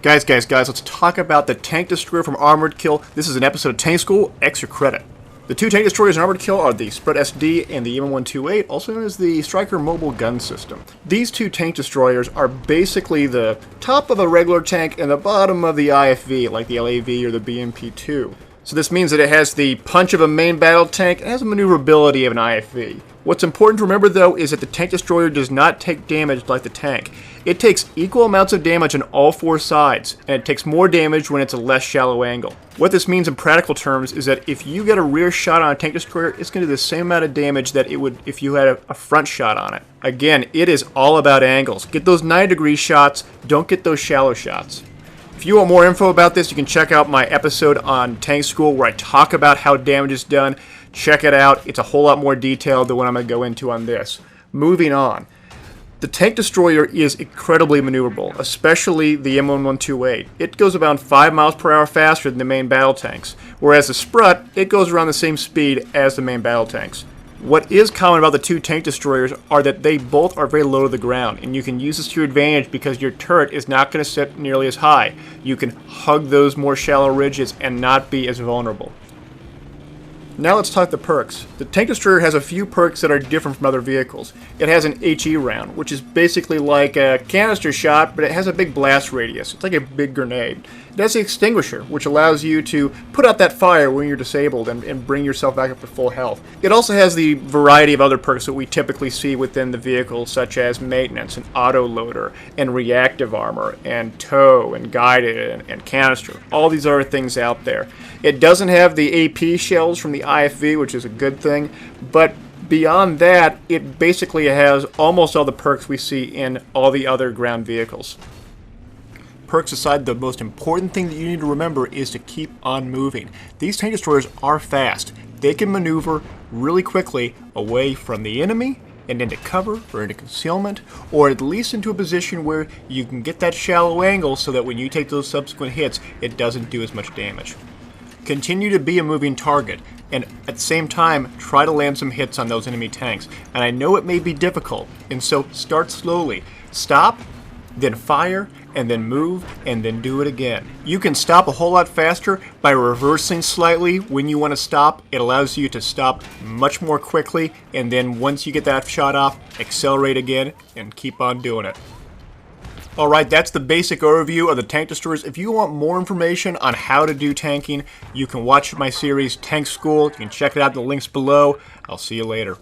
Guys, let's talk about the tank destroyer from Armored Kill. This is an episode of Tank School, extra credit. The two tank destroyers in Armored Kill are the Sprut-SD and the M128, also known as the Striker Mobile Gun System. These two tank destroyers are basically the top of a regular tank and the bottom of the IFV, like the LAV or the BMP-2. So this means that it has the punch of a main battle tank and has the maneuverability of an IFV. What's important to remember, though, is that the tank destroyer does not take damage like the tank. It takes equal amounts of damage on all four sides, and it takes more damage when it's a less shallow angle. What this means in practical terms is that if you get a rear shot on a tank destroyer, it's going to do the same amount of damage that it would if you had a front shot on it. Again, it is all about angles. Get those 90-degree shots, don't get those shallow shots. If you want more info about this, you can check out my episode on Tank School where I talk about how damage is done. Check it out. It's a whole lot more detailed than what I'm going to go into on this. Moving on. The tank destroyer is incredibly maneuverable, especially the M128. It goes about 5 miles per hour faster than the main battle tanks, whereas the Sprut, it goes around the same speed as the main battle tanks. What is common about the two tank destroyers are that they both are very low to the ground, and you can use this to your advantage because your turret is not going to sit nearly as high. You can hug those more shallow ridges and not be as vulnerable. Now let's talk the perks. The tank destroyer has a few perks that are different from other vehicles. It has an HE round, which is basically like a canister shot, but it has a big blast radius. It's like a big grenade. It has the extinguisher, which allows you to put out that fire when you're disabled and bring yourself back up to full health. It also has the variety of other perks that we typically see within the vehicle, such as maintenance, and auto-loader, and reactive armor, and tow, and guided, and canister. All these other things out there. It doesn't have the AP shells from the IFV, which is a good thing, but beyond that, it basically has almost all the perks we see in all the other ground vehicles. Perks aside, the most important thing that you need to remember is to keep on moving. These tank destroyers are fast. They can maneuver really quickly away from the enemy and into cover or into concealment, or at least into a position where you can get that shallow angle so that when you take those subsequent hits, it doesn't do as much damage. Continue to be a moving target, and at the same time, try to land some hits on those enemy tanks. And I know it may be difficult, and so start slowly. Stop, then fire, and then move, and then do it again. You can stop a whole lot faster by reversing slightly when you want to stop. It allows you to stop much more quickly, and then once you get that shot off, accelerate again, and keep on doing it. Alright, that's the basic overview of the tank destroyers. If you want more information on how to do tanking, you can watch my series Tank School. You can check it out in the links below. I'll see you later.